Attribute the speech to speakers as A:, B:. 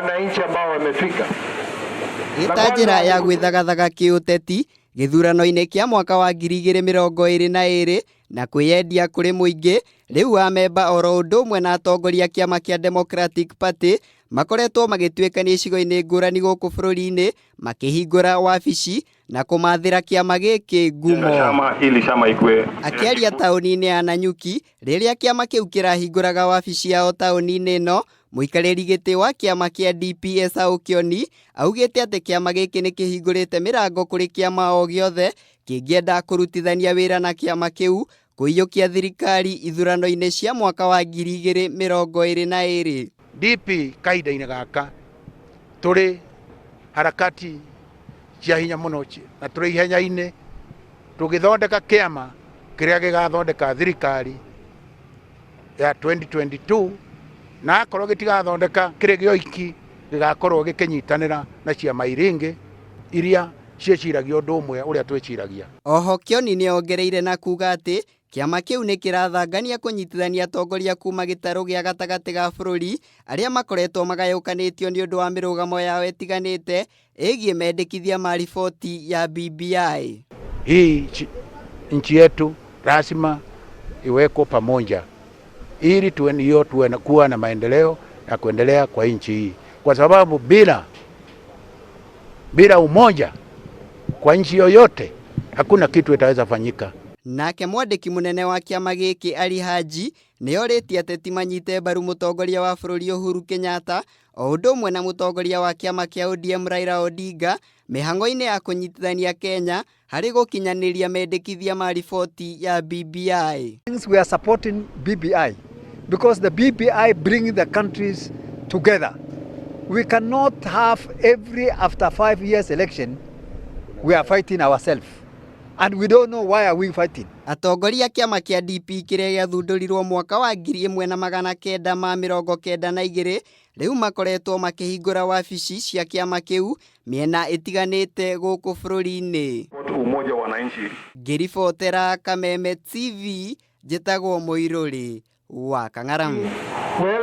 A: wananchi ambao wamefika.
B: Ita njĩra ya gwĩthagathaga kĩũteti gĩthurano-inĩ kĩa mwaka wa 2022 na kwĩyendia kũrĩ mũingĩ, rĩu amemba oro ũndũ ũmwe na atongoria kĩama kĩa Democratic Party makoretwo magĩtuĩkania icigo-inĩ ngũrani gũkũ bũrũri-inĩ, makĩhingũra wabici na kũmathĩra kĩama gĩkĩ ngumo. Akĩaria taũni-inĩ ya Nanyuki rĩrĩa kĩama kĩu kĩrahingũraga wabici yao taũni-inĩ ĩno, mũikarĩri gĩtĩ wa kĩama kĩa DP Esau Kioni augĩte atĩ kĩama gĩkĩ nĩ kĩhingũrĩte mĩrango kũrĩ kĩama o gĩothe kĩngĩenda kũrutithania wĩra na kĩama kĩu kũiyũkia thirikari ithurano-inĩ cia mwaka wa 2022.
C: DP kahinda-inĩ gaka tũrĩ harakati cia hinya mũno na tũrĩ ihenya-inĩ tũgĩthondeka kĩama kĩrĩa gĩgathondeka thirikari ya 2022 na akorwo gĩtigathondeka kĩrĩ gĩoiki gĩgakorwo gĩkĩnyitanĩra na ciama iringĩ iria ciĩciragia ũndũ ũmwe ũrĩa twĩciragia.
B: Oho Kioni nĩongereire na kuga atĩ kĩama kĩu nĩ kĩrathangania kũnyitithania atongoria kuma gĩtarũ gĩa gatagatĩ ga bũrũri arĩa makoretwo magayũkanĩtio nĩ ũndũ wa mĩrũgamo yao ĩtiganĩte ĩgiĩ mendekithia ma riboti ya BBI.
C: Hii nchi yetu lazima iweko pamoja ili tuwe kuwa na maendeleo ya kuendelea kwa nchi hii, kwa sababu bila umoja kwa nchi yoyote hakuna kitu itaweza fanyika.
B: Nake mwandĩki mũnene wa kĩama gĩkĩ Ali Haji nĩorĩtie ateti manyite mbaru mũtongoria wa bũrũri Uhuru Kenyatta o ũndũ ũmwe na mũtongoria wa kĩama kĩa ODM Raila Odinga mĩhang'o-inĩ ya kũnyitithania Kenya harĩ gũkinyanĩria mendekithia ma riboti ya BBI.
D: We are supporting BBI because the BBI bring the countries together. We cannot have after 5 years election we are fighting ourselves. And we don't know why are we fighting.
B: Atongoria kĩama kĩa DP kĩrĩa gĩathundũrirwo mwaka wa 1992 rĩu makoretwo makĩhingũra wabici cia kĩama kĩu mĩena ĩtiganĩte gũkũ bũrũri-inĩ.
A: Umoja wa wananchi.
B: Ngĩribotera Kameme TV, njĩtagwo Mũirũrĩ wa Kang'aramu.